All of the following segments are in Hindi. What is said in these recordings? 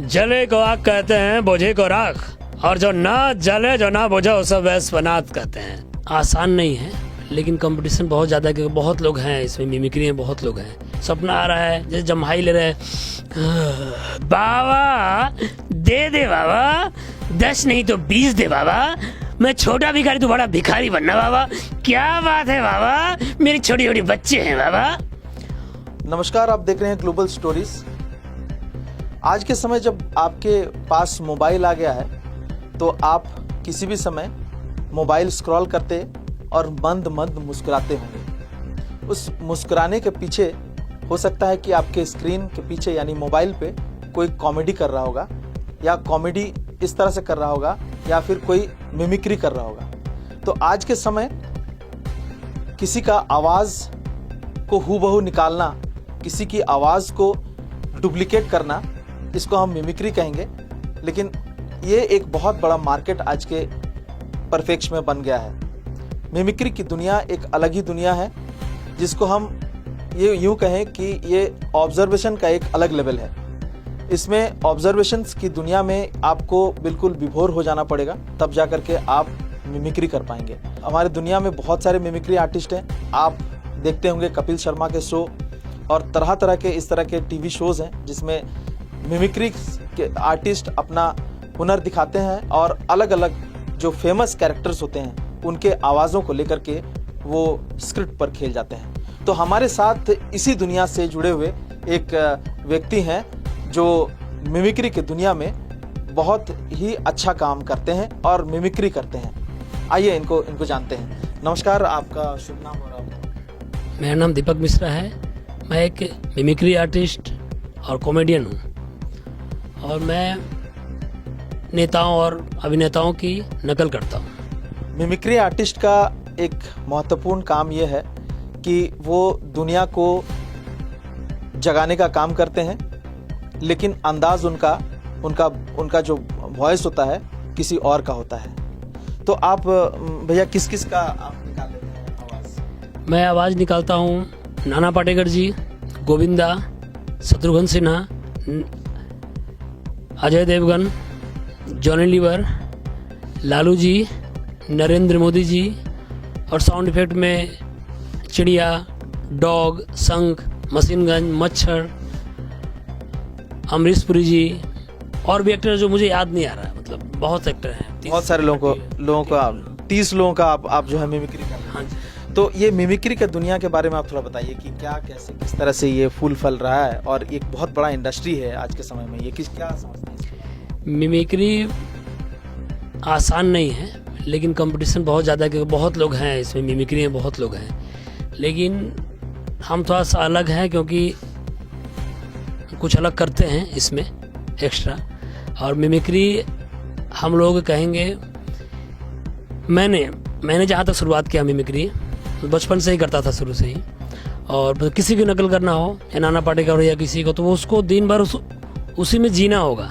जले को आग कहते हैं, बोझे को राख, और जो ना जले जो ना बोझे उसे वैस बनात कहते हैं। आसान नहीं है, लेकिन कंपटीशन बहुत ज़्यादा है क्योंकि बहुत लोग हैं इसमें, मिमिक्री में बहुत लोग हैं। सपना आ रहा है जैसे जम्हाई ले रहे हैं, बाबा दे दे बाबा, 10 नहीं तो 20 दे बाबा, मैं छोटा भिखारी तू बड़ा भिखारी बनना बाबा, क्या बात है बाबा, मेरी छोटी छोटी बच्चे हैं बाबा। नमस्कार, आप देख रहे हैं ग्लोबल स्टोरीज। आज के समय जब आपके पास मोबाइल आ गया है तो आप किसी भी समय मोबाइल स्क्रॉल करते और मंद मंद मुस्कुराते होंगे। उस मुस्कुराने के पीछे हो सकता है कि आपके स्क्रीन के पीछे यानी मोबाइल पे कोई कॉमेडी कर रहा होगा, या कॉमेडी इस तरह से कर रहा होगा, या फिर कोई मिमिक्री कर रहा होगा। तो आज के समय किसी का आवाज़ को हूबहू निकालना, किसी की आवाज़ को डुप्लीकेट करना, इसको हम मिमिक्री कहेंगे। लेकिन ये एक बहुत बड़ा मार्केट आज के परिप्रेक्ष्य में बन गया है। मिमिक्री की दुनिया एक अलग ही दुनिया है, जिसको हम ये यूँ कहें कि ये ऑब्जर्वेशन का एक अलग लेवल है। इसमें ऑब्जर्वेशंस की दुनिया में आपको बिल्कुल विभोर हो जाना पड़ेगा, तब जा कर के आप मिमिक्री कर पाएंगे। हमारे दुनिया में बहुत सारे मिमिक्री आर्टिस्ट हैं। आप देखते होंगे कपिल शर्मा के शो और तरह तरह के इस तरह के टीवी शोज़ हैं जिसमें मिमिक्री के आर्टिस्ट अपना हुनर दिखाते हैं और अलग अलग जो फेमस कैरेक्टर्स होते हैं उनके आवाज़ों को लेकर के वो स्क्रिप्ट पर खेल जाते हैं। तो हमारे साथ इसी दुनिया से जुड़े हुए एक व्यक्ति हैं जो मिमिक्री की दुनिया में बहुत ही अच्छा काम करते हैं और मिमिक्री करते हैं। आइए इनको जानते हैं। नमस्कार, आपका शुभ नाम और आप? मेरा नाम दीपक मिश्रा है। मैं एक मिमिक्री आर्टिस्ट और कॉमेडियन हूँ, और मैं नेताओं और अभिनेताओं की नकल करता हूँ। मिमिक्री आर्टिस्ट का एक महत्वपूर्ण काम ये है कि वो दुनिया को जगाने का काम करते हैं, लेकिन अंदाज उनका जो वॉइस होता है किसी और का होता है। तो आप भैया किस का आप निकाल लेते हैं आवाज़? मैं आवाज़ निकालता हूँ नाना पाटेकर जी, गोविंदा, शत्रुघ्न सिन्हा, अजय देवगन, जॉनी लीवर, लालू जी, नरेंद्र मोदी जी, और साउंड इफेक्ट में चिड़िया, डॉग, शंख, मशीन गन, मच्छर, अमरीश पुरी जी, और भी एक्टर जो मुझे याद नहीं आ रहा है। मतलब बहुत एक्टर हैं, बहुत सारे लोगों का 30 लोगों का आप जो है मिमिक्री कर रहे हैं। हाँ जी। तो ये मिमिक्री के दुनिया के बारे में आप थोड़ा बताइए कि क्या कैसे किस तरह से ये फूल फल रहा है और एक बहुत बड़ा इंडस्ट्री है आज के समय में। ये क्या समझते हैं? मिमिक्री आसान नहीं है, लेकिन कंपटीशन बहुत ज़्यादा है क्योंकि बहुत लोग हैं इसमें, मिमिक्री में बहुत लोग हैं। लेकिन हम थोड़ा सा अलग हैं क्योंकि कुछ अलग करते हैं इसमें एक्स्ट्रा। और मिमिक्री हम लोग कहेंगे, मैंने जहाँ तक शुरुआत किया मिमिक्री, बचपन से ही करता था, शुरू से ही। और किसी की नकल करना हो, या नाना पाटेकर हो या किसी को, तो वो उसको दिन भर उसी में जीना होगा।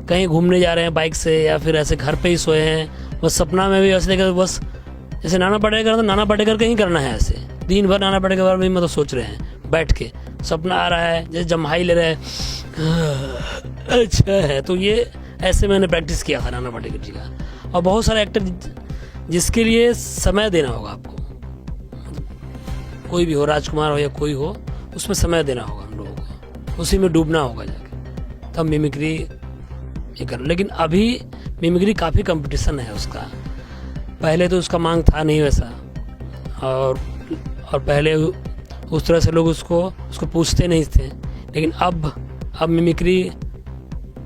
कहीं घूमने जा रहे हैं बाइक से, या फिर ऐसे घर पे ही सोए हैं, बस सपना में भी ऐसे देखकर बस जैसे नाना पाटेकर, तो नाना पाटेकर का ही करना है। ऐसे दिन भर नाना पाटेकर बारे में मतलब सोच रहे हैं बैठ के, सपना आ रहा है जैसे जम्हाई ले रहे हैं, अच्छा है। तो ये ऐसे मैंने प्रैक्टिस किया था नाना पाटेकर जी का। और बहुत सारे एक्टर जिसके लिए समय देना होगा आपको, कोई भी हो, राजकुमार हो या कोई हो, उसमें समय देना होगा हम लोगों को, उसी में डूबना होगा जाके, तब मिमिक्री ये कर। लेकिन अभी मिमिक्री काफ़ी कंपटीशन है उसका। पहले तो उसका मांग था नहीं वैसा, और पहले उस तरह से लोग उसको पूछते नहीं थे। लेकिन अब मिमिक्री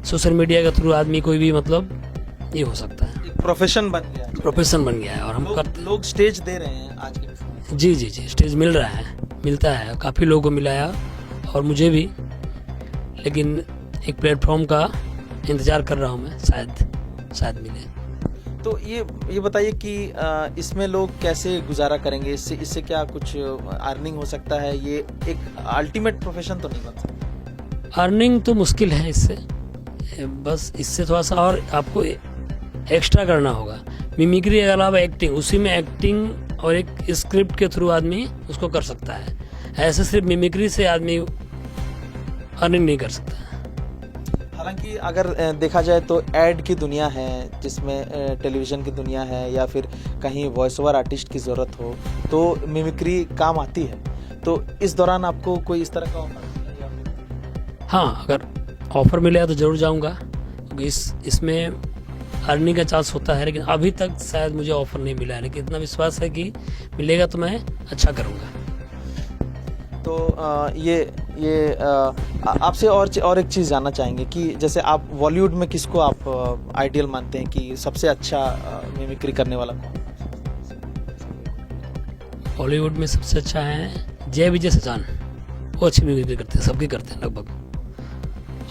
सोशल मीडिया के थ्रू आदमी कोई भी मतलब ये हो सकता है, प्रोफेशन बन गया है। और हम लोग स्टेज दे रहे हैं आज के। जी, स्टेज मिलता है, काफ़ी लोगों को मिला है और मुझे भी। लेकिन एक प्लेटफॉर्म का इंतज़ार कर रहा हूँ मैं, शायद मिले। तो ये बताइए कि इसमें लोग कैसे गुजारा करेंगे? इससे क्या कुछ अर्निंग हो सकता है? ये एक अल्टीमेट प्रोफेशन तो नहीं बन सकता? अर्निंग तो मुश्किल है इससे, बस इससे थोड़ा सा और आपको एक्स्ट्रा करना होगा। मिमिक्री के अलावा एक्टिंग, उसी में एक्टिंग और एक स्क्रिप्ट के थ्रू आदमी उसको कर सकता है। ऐसे सिर्फ मिमिक्री से आदमी अर्निंग नहीं कर सकता। हालांकि अगर देखा जाए तो ऐड की दुनिया है, जिसमें टेलीविज़न की दुनिया है, या फिर कहीं वॉइस ओवर आर्टिस्ट की ज़रूरत हो तो मिमिक्री काम आती है। तो इस दौरान आपको कोई इस तरह का ऑफर मिला या फिर? हाँ, अगर ऑफ़र मिलेगा तो ज़रूर जाऊँगा, क्योंकि इसमें अर्निंग का चांस होता है, लेकिन अभी तक शायद मुझे ऑफ़र नहीं मिला है, लेकिन इतना विश्वास है कि मिलेगा तो मैं अच्छा करूँगा। तो ये आपसे और एक चीज़ जानना चाहेंगे कि जैसे आप बॉलीवुड में किसको आप आइडियल मानते हैं कि सबसे अच्छा मिमिक्री करने वाला कौन? बॉलीवुड में सबसे अच्छा है जय विजय सजान, वो अच्छी मिमिक्री करते हैं, सबकी करते हैं लगभग।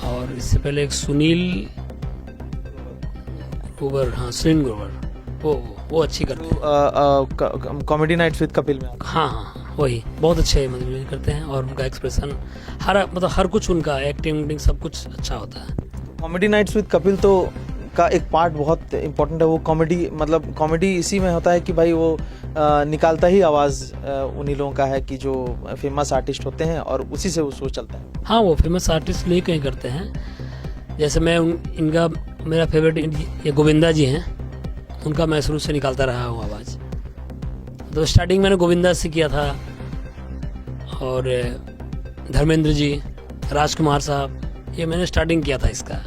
और इससे पहले एक सुनील ग्रोवर, हाँ सुनील ग्रोवर, वो अच्छी करते हैं। कॉमेडी नाइट्स विद कपिल में हाँ, वही बहुत अच्छे मतलब करते हैं, और उनका एक्सप्रेशन हर कुछ, उनका एक्टिंग सब कुछ अच्छा होता है। कॉमेडी नाइट्स विद कपिल तो का एक पार्ट बहुत इम्पोर्टेंट है, वो कॉमेडी, मतलब कॉमेडी इसी में होता है कि भाई वो निकालता ही आवाज़ उन्हीं लोगों का है कि जो फेमस आर्टिस्ट होते हैं, और उसी से वो शो चलता है। हाँ, वो फेमस आर्टिस्ट ले कहीं करते हैं। जैसे मैं इनका मेरा फेवरेट ये गोविंदा जी हैं, उनका मैं शुरू से निकालता रहा हूँ आवाज़। तो स्टार्टिंग मैंने गोविंदा से किया था, और धर्मेंद्र जी, राजकुमार साहब, ये मैंने स्टार्टिंग किया था इसका।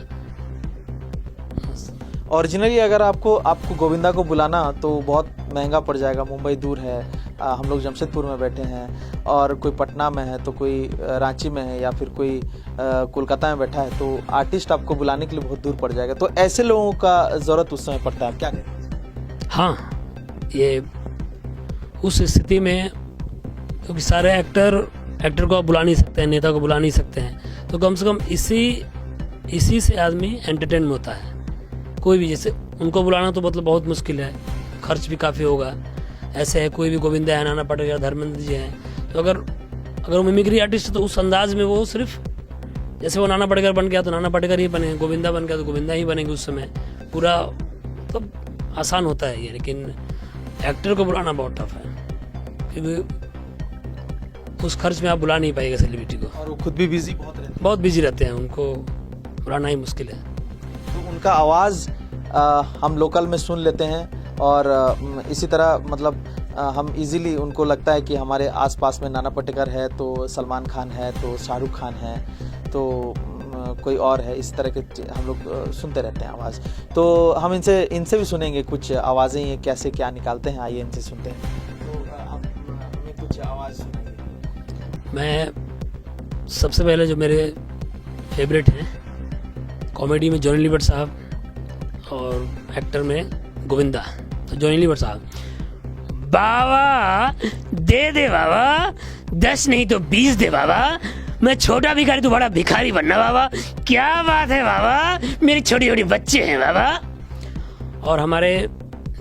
ओरिजिनली अगर आपको गोविंदा को बुलाना तो बहुत महंगा पड़ जाएगा, मुंबई दूर है, हम लोग जमशेदपुर में बैठे हैं, और कोई पटना में है, तो कोई रांची में है, या फिर कोई कोलकाता में बैठा है, तो आर्टिस्ट आपको बुलाने के लिए बहुत दूर पड़ जाएगा। तो ऐसे लोगों का ज़रूरत उस समय पड़ता है, आप क्या कहते हैं? हाँ, ये उस स्थिति में, क्योंकि सारे एक्टर को आप बुला नहीं सकते हैं, नेता को बुला नहीं सकते हैं, तो कम से कम इसी से आदमी एंटरटेन होता है। कोई भी, जैसे उनको बुलाना तो मतलब बहुत मुश्किल है, खर्च भी काफ़ी होगा। ऐसे है कोई भी गोविंदा है, नाना पाटेकर, धर्मेंद्र जी हैं, तो अगर वो मिमिक्री आर्टिस्ट है तो उस अंदाज में वो सिर्फ, जैसे वो नाना पाटेकर बन गया तो नाना पाटेकर ही बने, गोविंदा बन गया तो गोविंदा ही बनेंगे उस समय, पूरा तो आसान होता है ये। लेकिन एक्टर को बुलाना बहुत टफ है, क्योंकि उस खर्च में आप बुला नहीं पाएंगे सेलिब्रिटी को, और वो खुद भी बिजी बहुत बिजी रहते हैं, उनको बुलाना ही मुश्किल है। तो उनका आवाज़ हम लोकल में सुन लेते हैं, और इसी तरह मतलब हम इजीली, उनको लगता है कि हमारे आसपास में नाना पाटेकर है तो सलमान खान है तो शाहरुख खान है तो कोई और है, इस तरह के हम लोग सुनते रहते हैं आवाज़। तो हम इनसे भी सुनेंगे कुछ आवाज़ें, ये कैसे क्या निकालते हैं, आइए इनसे सुनते हैं। तो आप हमें कुछ आवाज़ सुनाइए। मैं सबसे पहले, जो मेरे फेवरेट हैं कॉमेडी में, जॉनी लीवर साहब, और एक्टर में गोविंदा, तो जॉनी लीवर साहब, बाबा दे बाबा, 10 नहीं तो 20 दे बाबा, मैं छोटा भिखारी तो बड़ा भिखारी बनना बाबा, क्या बात है बाबा, मेरी छोटी छोटी बच्चे हैं बाबा। और हमारे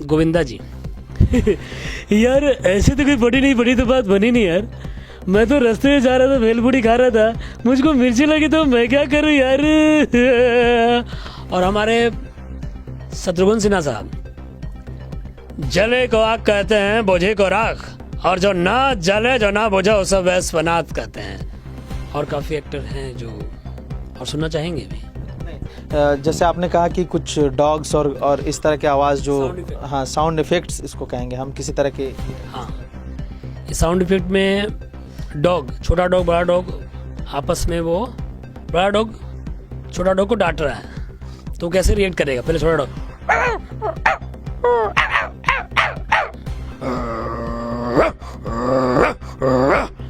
गोविंदा जी यार ऐसे तो कोई बड़ी तो बात बनी नहीं यार, मैं तो रास्ते में जा रहा था, भेलपूरी खा रहा था, मुझको मिर्ची लगी तो मैं क्या करूं यार। और हमारे शत्रुघ्न सिन्हा साहब, जले को आग कहते हैं, बोझे को राख, और जो ना जले जो ना बोझा वो सब वैस बनात कहते हैं। और काफ़ी एक्टर हैं जो, और सुनना चाहेंगे भी। जैसे आपने कहा कि कुछ डॉग्स और इस तरह के आवाज़ जो, हाँ साउंड इफेक्ट्स इसको कहेंगे हम, किसी तरह के। हाँ, इस साउंड इफेक्ट में डॉग, छोटा डॉग बड़ा डॉग आपस में, वो बड़ा डॉग छोटा डॉग को डांट रहा है, तो कैसे रिएक्ट करेगा? पहले छोटा डॉग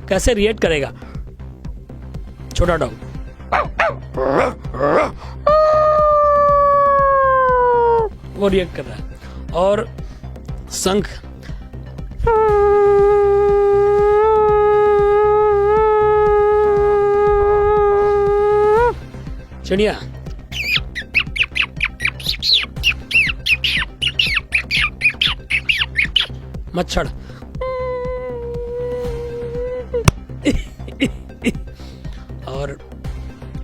कैसे रिएक्ट करेगा, छोटा डॉग वो रिएक्ट कर रहा है। और शंख, चिड़िया, मच्छर, और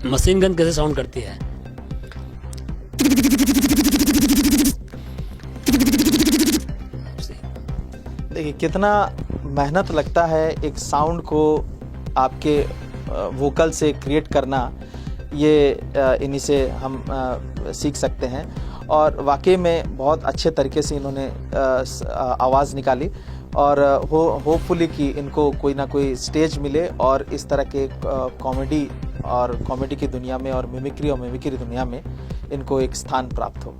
मशीन गन कैसे साउंड करती है, देखिए कितना मेहनत लगता है एक साउंड को आपके वोकल से क्रिएट करना, ये इन्हीं से हम सीख सकते हैं। और वाकई में बहुत अच्छे तरीके से इन्होंने आवाज़ निकाली और होपफुली कि इनको कोई ना कोई स्टेज मिले और इस तरह के कॉमेडी की दुनिया में और मिमिक्री दुनिया में इनको एक स्थान प्राप्त हो।